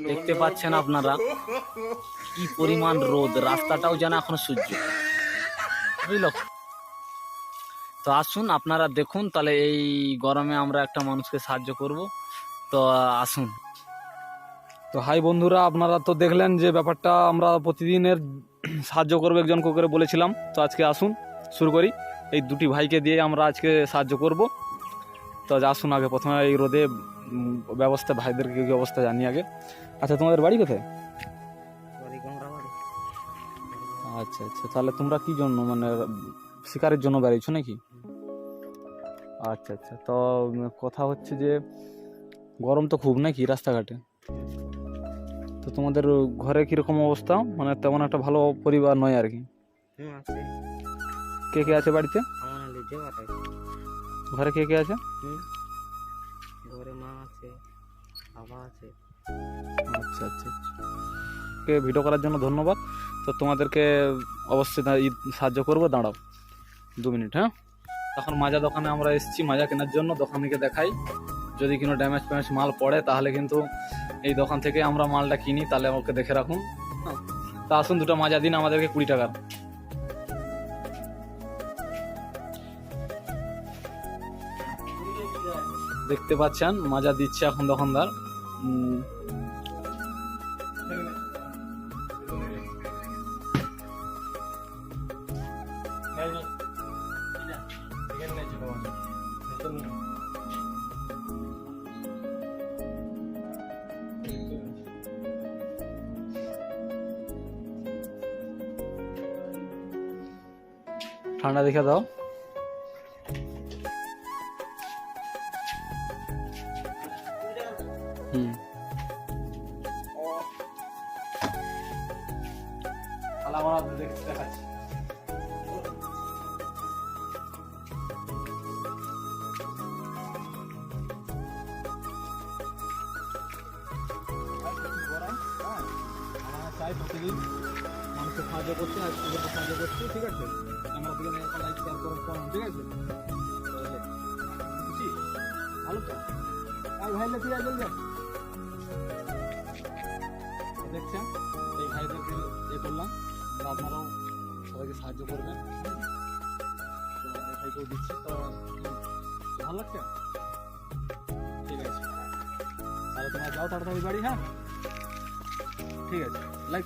দেখতে পাচ্ছেন আপনারা কি পরিমাণ রোদ, রাস্তাটাও যেন এখন সূর্য, বুঝলো? তো আসুন আপনারা দেখুন, তাহলে এই গরমে আমরা একটা মানুষকে সাহায্য করব। তো আসুন। তো হাই বন্ধুরা, আপনারা তো দেখলেন যে ব্যাপারটা আমরা প্রতিদিনের সাহায্য করবো একজনকে করে বলেছিলাম। তো আজকে আসুন শুরু করি। এই দুটি ভাইকে দিয়ে আমরা আজকে সাহায্য করব। তো আসুন আগে প্রথমে এই রোদে ব্যবস্থা ভাইদেরকে কী অবস্থা জানি আগে। আচ্ছা, তোমাদের বাড়ি কোথায়? আচ্ছা আচ্ছা, তাহলে তোমরা কি জন্য মানে শিকারের জন্য বেরিয়েছো নাকি? আচ্ছা আচ্ছা, তো কথা হচ্ছে যে গরম তো খুব নাকি রাস্তাঘাটে? তো তোমাদের ঘরে কিরকম অবস্থা? মানে তেমন একটা ভালো পরিবার নয় আর কি। কে কে আছে বাড়িতে? ঘরে কে কে আছে? ঘরে মা আছে, বাবা আছে। আচ্ছা আচ্ছা, কে ভিডিও করার জন্য ধন্যবাদ। তো তোমাদেরকে অবশ্যই সাহায্য করবো, দাঁড়াও 2 মিনিট। হ্যাঁ, এখন মাজা দোকানে আমরা এসেছি মাজা কেনার জন্য। দোকানিকে দেখাই, যদি কোনো ড্যামেজ ফ্যামেজ মাল পড়ে তাহলে কিন্তু এই দোকান থেকে আমরা মালটা কিনি, তাহলে ওকে দেখে রাখুন। তা আসুন, 2টা মাজা দিন আমাদেরকে 20 টাকার। দেখতে পাচ্ছেন মাজা দিচ্ছে এখন দোকানদার। ঠান্ডা দেখে দাও। দেখাচ্ছি। চাই প্রতিদিন মানুষের সাহায্য করছে, সাহায্য করছি, ঠিক আছে? আমরা থেকে লাইক শেয়ার করে, ঠিক আছে? ভালো তো ভাই ঠিক আছে। দেখছেন এই ভাইদেরকে করলাম, আপনারাও সবাইকে সাহায্য করবেন। তো এই ভাইকেও দিচ্ছি। তো ভালো লাগছে? ঠিক আছে, তাহলে তোমরা যাও তাড়াতাড়ি বাড়ি। হ্যাঁ, ঠিক আছে। লাইক